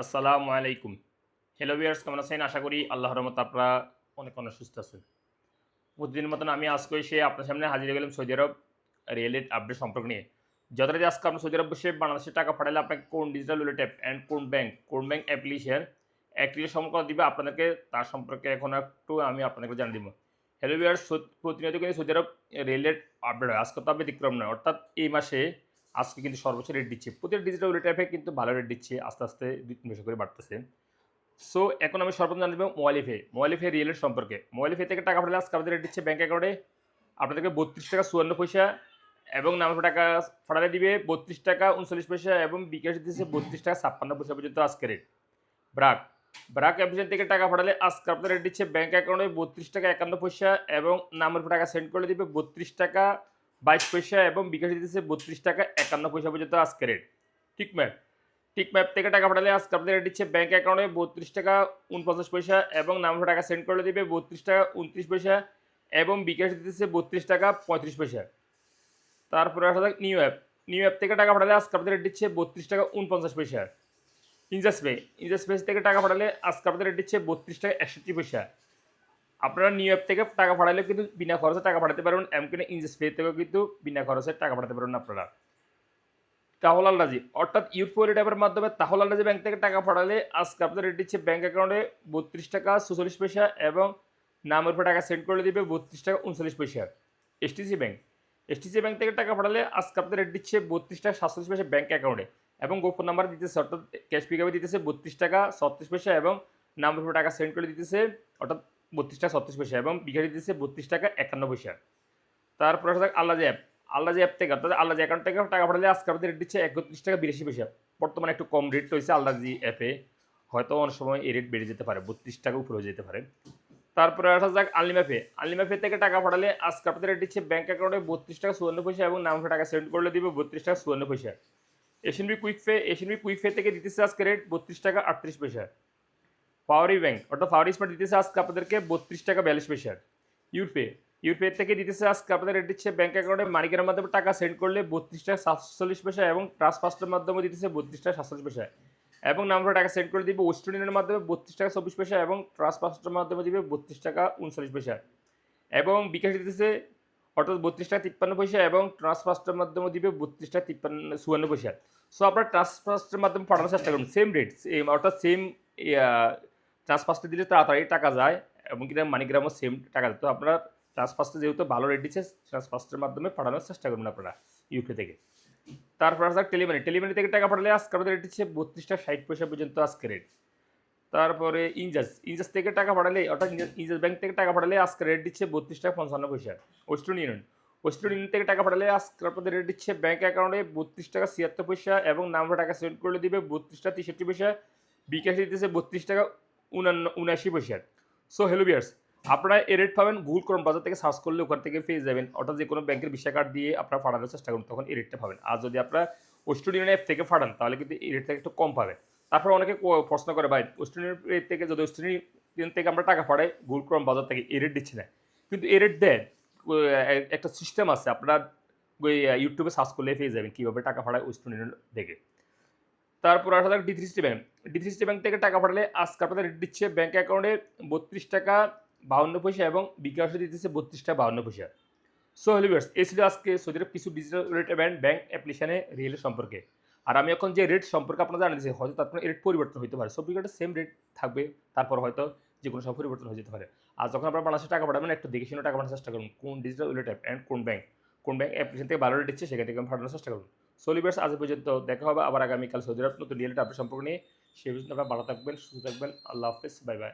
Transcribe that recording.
আসসালামু আলাইকুম। Hello viewers, কেমন আছেন? আশা করি আল্লাহর রহমতে আপনারা অনেক সুস্থ আছেন। প্রতিদিনের মতন আমি আজকে এসে আপনার সামনে হাজির হয়ে গেলাম সৌদি আরব রিয়েলের আপডেট সম্পর্ক নিয়ে। যথারীতি আজকে আপনি সৌদি আরব বসে বাংলাদেশে টাকা পাঠালে আপনাকে কোন ডিজিটাল ওয়ালেট অ্যাপ অ্যান্ড কোন ব্যাংক অ্যাপ্লিকেশন অ্যাক্টিভেট সম্পর্ক দিবে আপনাদেরকে তার সম্পর্কে এখন একটু আমি আপনাদেরকে জানিয়ে দিব। হ্যালো ভিউয়ার্স, প্রতিনিয়ত কিন্তু সৌদি আরব রেলের আপডেট হয়। আজকে তো ব্যতিক্রম নয়। অর্থাৎ এই মাসে আজকে কিন্তু সর্বোচ্চ রেট দিচ্ছে। প্রতিটা ডিজিটাল ওয়ালেট অ্যাপে কিন্তু ভালো রেট দিচ্ছে। আস্তে, আস্তে ২-৩% করে বাড়তেছে। সো এখন আমি সর্বপ্রথম জানবো মোবাইল পে রিয়েলের সম্পর্কে। মোবাইল পে থেকে টাকা পাঠালে আজকে আমাদের রেট দিচ্ছে ব্যাংক অ্যাকাউন্টে আপনাদেরকে ৳৩২.৫৪ এবং নামে টাকা পাঠালে দিবে ৳৩২.৩৯ এবং বিকাশ দিতেছে ৳৩২.৫৬ পর্যন্ত আজকে রেট। ব্রাক, ব্রাক অ্যাপ্লিকেশন থেকে টাকা পাঠালে আজকে আপনাদের রেট দিচ্ছে ব্যাংক অ্যাকাউন্টে ৳৩২.৫১ এবং নামের উপর টাকা সেন্ড করলে দিবে ৳৩২.২২ এবং বিকাশ দিতেছে ৳৩২.৫১ পর্যন্ত আজকে রেট। ঠিক ম্যাম? টিকম্যাপ থেকে টাকা পাঠালে আজকে আপনাদের রেট দিচ্ছে ব্যাংক অ্যাকাউন্টে ৳৩২.৪৯ এবং নাম্বারে টাকা সেন্ড করলে দিবে ৳৩২.২৯ এবং বিকাশ দিতেছে ৳৩২.৩৫। তারপরে আসা যাক নিউ অ্যাপ থেকে টাকা পাঠালে আজকে আপনাদের রেট দিচ্ছে ৳৩২.৪৯। ইনজাস্ট পে থেকে টাকা পাঠালে আজকে আপনাদের রেট দিচ্ছে ৳৩২.৬১। আপনারা নিউ অ্যাপ থেকে টাকা পাঠালে কিন্তু বিনা খরচে টাকা পাঠাতে পারবেন। এমনকি ইনজাস্ট পে থেকেও কিন্তু বিনা খরচে টাকা পাঠাতে পারবেন আপনারা। তাহল আলরাজি অর্থাৎ ইউথ ওয়ালেট অ্যাপের মাধ্যমে তাহল আলরাজি ব্যাংক থেকে টাকা পাঠালে আজকে আপনাদের রেট দিচ্ছে ব্যাংক অ্যাকাউন্টে ৳৩২.৪৬ এবং নামের উপর টাকা সেন্ড করে দিবে ৳৩২.৩৯। এসটিসি ব্যাংক থেকে টাকা পাঠালে আজকে আপনাদের রেট দিচ্ছে ৳৩২.৪৭ ব্যাংক অ্যাকাউন্টে এবং গোপন নাম্বার দিতেছে অর্থাৎ ক্যাশ পিকআপে দিতেছে ৳৩২.৩৬ এবং নামের উপর টাকা সেন্ড করে দিতেছে অর্থাৎ ৳৩২.৩৬ এবং বিকাশ দিতেছে ৳৩২.৫১। তারপরে আসা যাক আল্লাজি অ্যাপ থেকে অর্থাৎ আল্লাজি অ্যাকাউন্ট থেকে টাকা পাঠালে আজকে আমাদের রেট দিচ্ছে ৳৩১.৮২। বর্তমানে একটু কম রেট রয়েছে আল্লাজি অ্যাপে। হয়তো অনেক সময় এই রেট বেড়ে যেতে পারে, ৳৩২ উপরে হয়ে যেতে পারে। তারপরে আসা যাক আনলিমা পে থেকে টাকা পাঠালে আজকে আপনাদের রেট দিচ্ছে ব্যাংক অ্যাকাউন্টে ৳৩২.৫৪ এবং নাম টাকা সেন্ড করলে দিবে ৳৩২.৫৪। এশিয়ান বি কুইক পে থেকে দিতেছে আজকে রেট ৳৩২.৩৮। পাওয়ারি স্মার্ট দিতেছে আজকে আপনাদেরকে ৳৩২.৪২। ইউরপে ইউরপে থেকে দিতেছে আজকে আপনাদের রেট দিচ্ছে ব্যাংক অ্যাকাউন্টে মানিকের মাধ্যমে টাকা সেন্ড করলে ৳৩২.৪৭ এবং ট্রান্সফার্স্টের মাধ্যমে দিতেছে ৳৩২.৪৭ এবং নাম্বারে টাকা সেন্ড করে দিবে ওয়েস্টার্ন ইউনিয়নের মাধ্যমে ৳৩২.২৪ এবং ট্রান্সফার্স্টের মাধ্যমে দিবে ৳৩২.৩৯ এবং বিকাশ দিতেছে অর্থাৎ ৳৩২.৫৩ এবং ট্রান্সফার্স্টের মাধ্যমে দিবে ৳৩২.৫৪। সো আপনারা ট্রান্সফার্স্টের মাধ্যমে পাঠানোর চেষ্টা করুন। সেম রেট অর্থাৎ সেম ইয়া ট্রান্সফার্স্টে দিলে তাড়াতাড়ি টাকা যায় এবং কিনা মানিগ্রামও সেম টাকা দেয়। তো আপনারা ট্রান্সফার্স্টে যেহেতু ভালো রেট দিচ্ছে ট্রান্সফার্স্টের মাধ্যমে পাঠানোর চেষ্টা করবেন আপনারা ইউকে থেকে। তারপর আসা টেলিমানি থেকে টাকা পাঠালে আজকে আমাদের রেট দিচ্ছে ৳৩২.৬০ পর্যন্ত আজকে রেট। তারপরে ইনজাস থেকে টাকা পাঠালে অর্থাৎ ইনজাস ব্যাংক থেকে টাকা পাঠালে আজকে রেট দিচ্ছে ৳৩২.৫৫। ওয়েস্টার্ন ইউনিয়ন থেকে টাকা পাঠালে আজকে আপনাদের রেট দিচ্ছে ব্যাংক অ্যাকাউন্টে ৳৩২.৭৬ এবং নাম্বার টাকা সেন্ড করলে দিবে ৳৩২.৬৩। বিকাশ দিতেছে ৳৩২.৭৯। সো হ্যালো ভিউয়ার্স, আপনারা এই রেট পাবেন গুগল ক্রোম ব্রাউজার থেকে সার্চ করলে ওখান থেকে পেয়ে যাবেন। অর্থাৎ যেকোনো ব্যাংকের ভিসা কার্ড দিয়ে আপনারা পাঠানোর চেষ্টা করুন, তখন এই রেটটা পাবেন। আর যদি আপনারা ওয়েস্টার্ন ইউনিয়ন অ্যাপ থেকে পাঠান তাহলে কিন্তু এই রেট থেকে একটু কম পাবেন। তারপরে অনেকে প্রশ্ন করে ভাই ওয়েস্টার্ন ইউনিয়ন থেকে যদি ওয়েস্টার্ন ইউনিয়ন থেকে আমরা টাকা পাঠাই গুগল ক্রোম ব্রাউজার থেকে এই রেট দিচ্ছে না। কিন্তু এই রেট দেয়। একটা সিস্টেম আছে আপনারা ওই ইউটিউবে সার্চ করলে পেয়ে যাবেন কীভাবে টাকা পাঠায় ওয়েস্টার্ন ইউনিয়ন থেকে। তারপর আসা যাক ডি3সিটি ব্যাংক থেকে টাকা পাঠালে আজকে আপনাদের রেট দিচ্ছে ব্যাংক অ্যাকাউন্টে ৳৩২.৫২ এবং বিকাশে দিতেছে ৳৩২.৫২। সো হ্যালো ভিউয়ার্স, এই ছিল আজকে সৌদি আরব কিছু ডিজিটাল রেট এবং ব্যাংক অ্যাপ্লিকেশনে রিয়েলের সম্পর্কে। আর আমি এখন যে রেট সম্পর্কে আপনারা জানিয়েছি হয়তো তার কোনো রেট পরিবর্তন হতে পারে। সব জায়গায় সেম রেট থাকবে, তারপর হয়তো যেকোনো সময় পরিবর্তন হয়ে যেতে পারে। আর যখন আপনারা বাংলাদেশে টাকা পাঠাবেন একটু দেখে শুনে টাকা পাঠানোর চেষ্টা করুন। কোন ডিজিটাল ওয়ালেট অ্যাপ অ্যান্ড কোন ব্যাংক অ্যাপ্লিকেশন থেকে ভালো রেট দিচ্ছে সেখান থেকে পাঠানোর চেষ্টা করুন। সো ভিউয়ার্স, আজ পর্যন্ত দেখা হবে আবার আগামীকাল সৌদি আরব নতুন রিয়েল আপডেট সম্পর্ক নিয়ে। সে পর্যন্ত আপনারা ভালো থাকবেন, সুস্থ থাকবেন। আল্লাহ হাফেজ, বাই বাই।